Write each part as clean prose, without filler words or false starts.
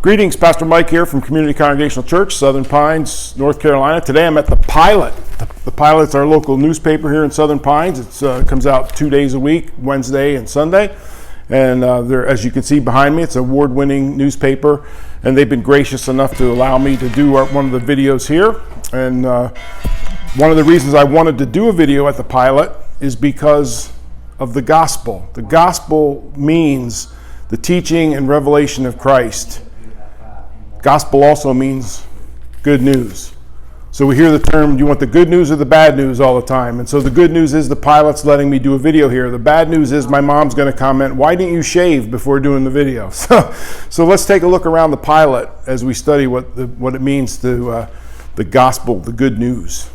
Greetings, Pastor Mike here from Community Congregational Church, Southern Pines, North Carolina. Today I'm at the Pilot. The Pilot's our local newspaper here in Southern Pines. It comes out 2 days a week, Wednesday and Sunday. And as you can see behind me, it's an award-winning newspaper. And they've been gracious enough to allow me to do one of the videos here. And one of the reasons I wanted to do a video at the Pilot is because of the gospel. The gospel means the teaching and revelation of Christ. Gospel also means good news. So we hear the term, do you want the good news or the bad news all the time? And so the good news is the Pilot's letting me do a video here. The bad news is my mom's going to comment, why didn't you shave before doing the video? So let's take a look around the Pilot as we study what it means to the gospel, the good news.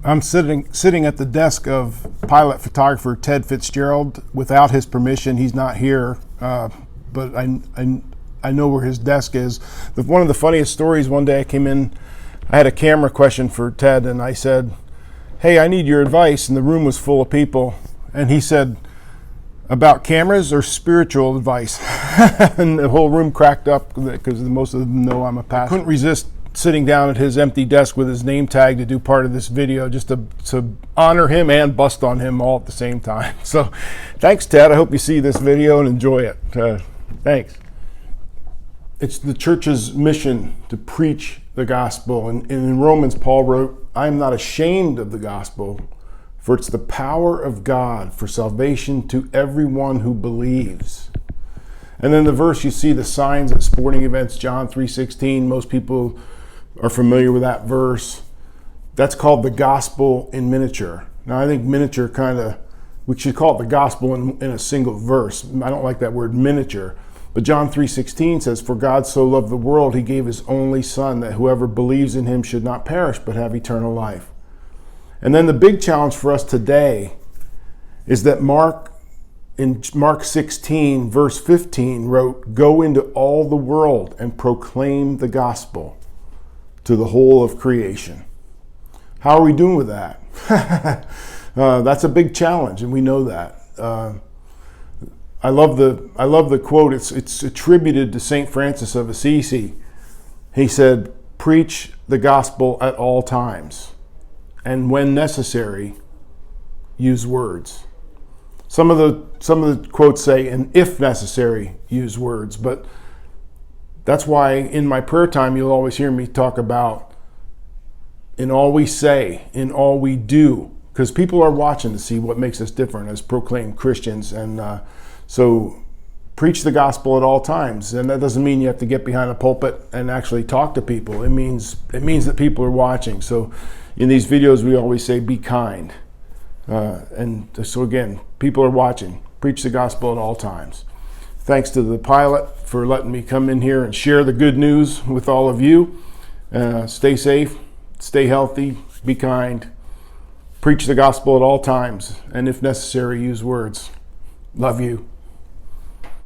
I'm sitting at the desk of Pilot photographer Ted Fitzgerald. Without his permission, he's not here, but I know where his desk is. One of the funniest stories, one day I came in, I had a camera question for Ted, and I said, hey, I need your advice, and the room was full of people. And he said, about cameras or spiritual advice? And the whole room cracked up because most of them know I'm a pastor. I couldn't resist sitting down at his empty desk with his name tag to do part of this video, just to honor him and bust on him all at the same time. So thanks, Ted. I hope you see this video and enjoy it. Thanks. It's the church's mission to preach the gospel. And in Romans, Paul wrote, I am not ashamed of the gospel, for it's the power of God for salvation to everyone who believes. And then the verse, you see the signs at sporting events, John 3:16. Most people are familiar with that verse. That's called the gospel in miniature. Now, I think miniature we should call it the gospel in a single verse. I don't like that word miniature. But John 3:16 says, for God so loved the world, he gave his only son, that whoever believes in him should not perish, but have eternal life. And then the big challenge for us today is that in Mark 16, verse 15, wrote, go into all the world and proclaim the gospel to the whole of creation. How are we doing with that? That's a big challenge, and we know that. I love the quote. It's attributed to St. Francis of Assisi. He said, preach the gospel at all times, and when necessary, use words. Some of the quotes say, and if necessary, use words. But that's why in my prayer time, you'll always hear me talk about in all we say, in all we do, because people are watching to see what makes us different as proclaimed Christians. And so preach the gospel at all times. And that doesn't mean you have to get behind a pulpit and actually talk to people. It means that people are watching. So in these videos, we always say, be kind. And so again, people are watching. Preach the gospel at all times. Thanks to the Pilot for letting me come in here and share the good news with all of you. Stay safe, stay healthy, be kind. Preach the gospel at all times, and if necessary, use words. Love you.